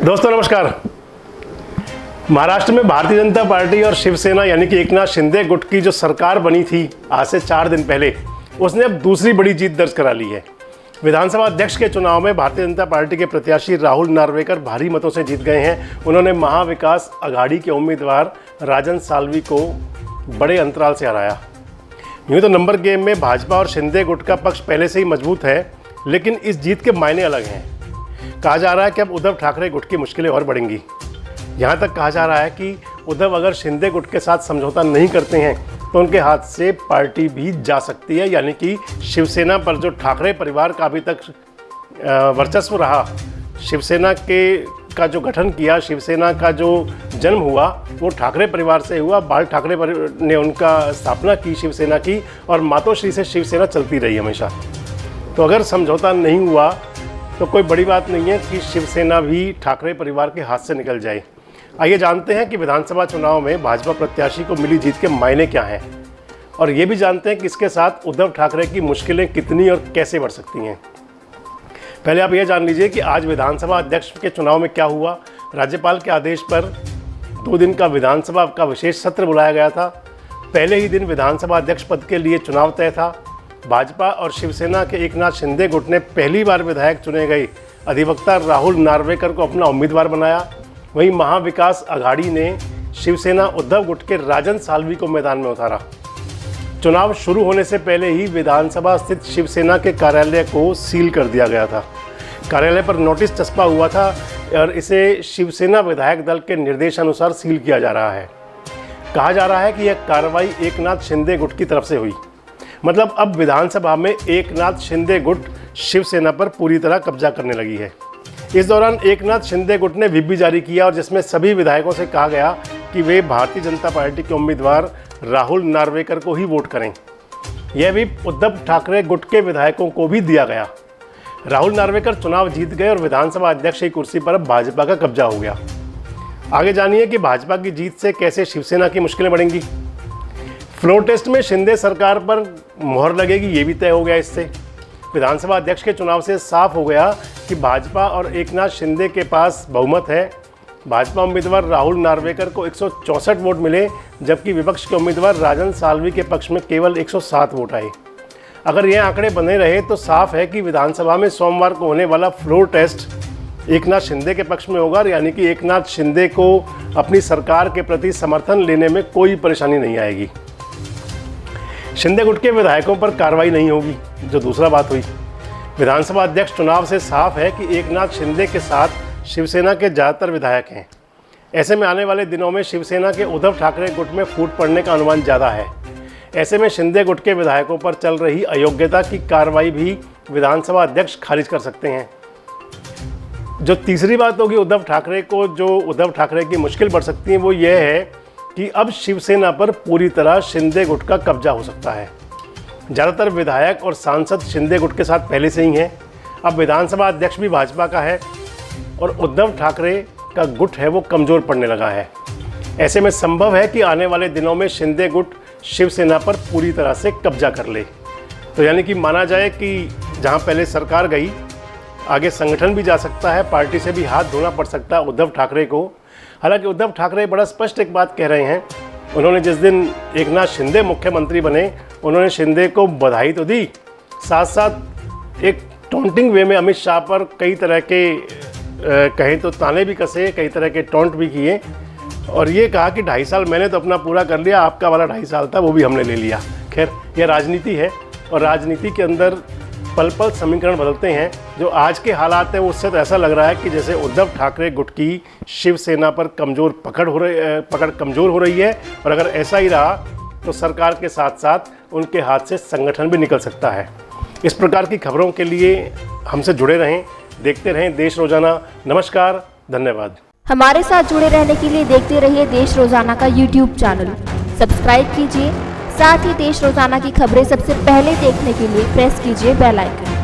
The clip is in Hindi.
दोस्तों नमस्कार। महाराष्ट्र में भारतीय जनता पार्टी और शिवसेना यानी कि एकनाथ शिंदे गुट की जो सरकार बनी थी आज से 4 दिन पहले, उसने अब दूसरी बड़ी जीत दर्ज करा ली है। विधानसभा अध्यक्ष के चुनाव में भारतीय जनता पार्टी के प्रत्याशी राहुल नार्वेकर भारी मतों से जीत गए हैं। उन्होंने महाविकास अघाड़ी के उम्मीदवार राजन साल्वी को बड़े अंतराल से हराया। यूँ तो नंबर गेम में भाजपा और शिंदे गुट का पक्ष पहले से ही मजबूत है, लेकिन इस जीत के मायने अलग हैं। कहा जा रहा है कि अब उद्धव ठाकरे गुट की मुश्किलें और बढ़ेंगी। यहाँ तक कहा जा रहा है कि उद्धव अगर शिंदे गुट के साथ समझौता नहीं करते हैं तो उनके हाथ से पार्टी भी जा सकती है, यानी कि शिवसेना पर जो ठाकरे परिवार का अभी तक वर्चस्व रहा, शिवसेना का जो गठन किया, शिवसेना का जो जन्म हुआ वो ठाकरे परिवार से हुआ। बाल ठाकरे ने उनका स्थापना की शिवसेना की, और मातोश्री से शिवसेना चलती रही हमेशा। तो अगर समझौता नहीं हुआ तो कोई बड़ी बात नहीं है कि शिवसेना भी ठाकरे परिवार के हाथ से निकल जाए। आइए जानते हैं कि विधानसभा चुनाव में भाजपा प्रत्याशी को मिली जीत के मायने क्या हैं, और ये भी जानते हैं कि इसके साथ उद्धव ठाकरे की मुश्किलें कितनी और कैसे बढ़ सकती हैं। पहले आप ये जान लीजिए कि आज विधानसभा अध्यक्ष के चुनाव में क्या हुआ। राज्यपाल के आदेश पर 2 दिन का विधानसभा का विशेष सत्र बुलाया गया था। पहले ही दिन विधानसभा अध्यक्ष पद के लिए चुनाव तय था। भाजपा और शिवसेना के एकनाथ शिंदे गुट ने पहली बार विधायक चुने गए अधिवक्ता राहुल नार्वेकर को अपना उम्मीदवार बनाया। वहीं महाविकास अघाड़ी ने शिवसेना उद्धव गुट के राजन साल्वी को मैदान में उतारा। चुनाव शुरू होने से पहले ही विधानसभा स्थित शिवसेना के कार्यालय को सील कर दिया गया था। कार्यालय पर नोटिस चस्पा हुआ था और इसे शिवसेना विधायक दल के निर्देशानुसार सील किया जा रहा है। कहा जा रहा है कि यह कार्रवाई एकनाथ शिंदे गुट की तरफ से हुई। मतलब अब विधानसभा में एकनाथ शिंदे गुट शिवसेना पर पूरी तरह कब्जा करने लगी है। इस दौरान एकनाथ शिंदे गुट ने व्हिप भी जारी किया, और जिसमें सभी विधायकों से कहा गया कि वे भारतीय जनता पार्टी के उम्मीदवार राहुल नार्वेकर को ही वोट करें। यह व्हिप उद्धव ठाकरे गुट के विधायकों को भी दिया गया। राहुल नार्वेकर चुनाव जीत गए और विधानसभा अध्यक्ष की कुर्सी पर अब भाजपा का कब्जा हो गया। आगे जानिए कि भाजपा की जीत से कैसे शिवसेना की मुश्किलें बढ़ेंगी। फ्लोर टेस्ट में शिंदे सरकार पर मोहर लगेगी, ये भी तय हो गया। इससे विधानसभा अध्यक्ष के चुनाव से साफ हो गया कि भाजपा और एकनाथ शिंदे के पास बहुमत है। भाजपा उम्मीदवार राहुल नार्वेकर को 164 वोट मिले, जबकि विपक्ष के उम्मीदवार राजन साल्वी के पक्ष में केवल 107 वोट आए। अगर ये आंकड़े बने रहे तो साफ है कि विधानसभा में सोमवार को होने वाला फ्लोर टेस्ट एकनाथ शिंदे के पक्ष में होगा, यानी कि एकनाथ शिंदे को अपनी सरकार के प्रति समर्थन लेने में कोई परेशानी नहीं आएगी। शिंदे गुट के विधायकों पर कार्रवाई नहीं होगी, जो दूसरा बात हुई। विधानसभा अध्यक्ष चुनाव से साफ है कि एकनाथ शिंदे के साथ शिवसेना के ज़्यादातर विधायक हैं। ऐसे में आने वाले दिनों में शिवसेना के उद्धव ठाकरे गुट में फूट पड़ने का अनुमान ज़्यादा है। ऐसे में शिंदे गुट के विधायकों पर चल रही अयोग्यता की कार्रवाई भी विधानसभा अध्यक्ष खारिज कर सकते हैं। जो तीसरी बात होगी उद्धव ठाकरे को, जो उद्धव ठाकरे की मुश्किल बढ़ सकती है, वो ये है कि अब शिवसेना पर पूरी तरह शिंदे गुट का कब्जा हो सकता है। ज़्यादातर विधायक और सांसद शिंदे गुट के साथ पहले से ही हैं। अब विधानसभा अध्यक्ष भी भाजपा का है और उद्धव ठाकरे का गुट है वो कमज़ोर पड़ने लगा है। ऐसे में संभव है कि आने वाले दिनों में शिंदे गुट शिवसेना पर पूरी तरह से कब्जा कर ले। तो यानी कि माना जाए कि जहां पहले सरकार गई, आगे संगठन भी जा सकता है, पार्टी से भी हाथ धोना पड़ सकता है उद्धव ठाकरे को। हालांकि उद्धव ठाकरे बड़ा स्पष्ट एक बात कह रहे हैं। उन्होंने जिस दिन एकनाथ शिंदे मुख्यमंत्री बने, उन्होंने शिंदे को बधाई तो दी, साथ साथ एक टॉन्टिंग वे में अमित शाह पर कई तरह के कहें तो ताने भी कसे, कई तरह के टॉन्ट भी किए, और ये कहा कि 2.5 साल मैंने तो अपना पूरा कर लिया, आपका वाला 2.5 साल था वो भी हमने ले लिया। खैर, यह राजनीति है, और राजनीति के अंदर पल पल समीकरण बदलते हैं। जो आज के हालात हैं उससे तो ऐसा लग रहा है कि जैसे उद्धव ठाकरे गुट की शिवसेना पर पकड़ कमज़ोर हो रही है, और अगर ऐसा ही रहा तो सरकार के साथ साथ उनके हाथ से संगठन भी निकल सकता है। इस प्रकार की खबरों के लिए हमसे जुड़े रहें, देखते रहें देश रोजाना। नमस्कार, धन्यवाद। हमारे साथ जुड़े रहने के लिए देखते रहिए देश रोजाना का YouTube चैनल सब्सक्राइब कीजिए। साथ ही देश रोजाना की खबरें सबसे पहले देखने के लिए प्रेस कीजिए बेल आइकन।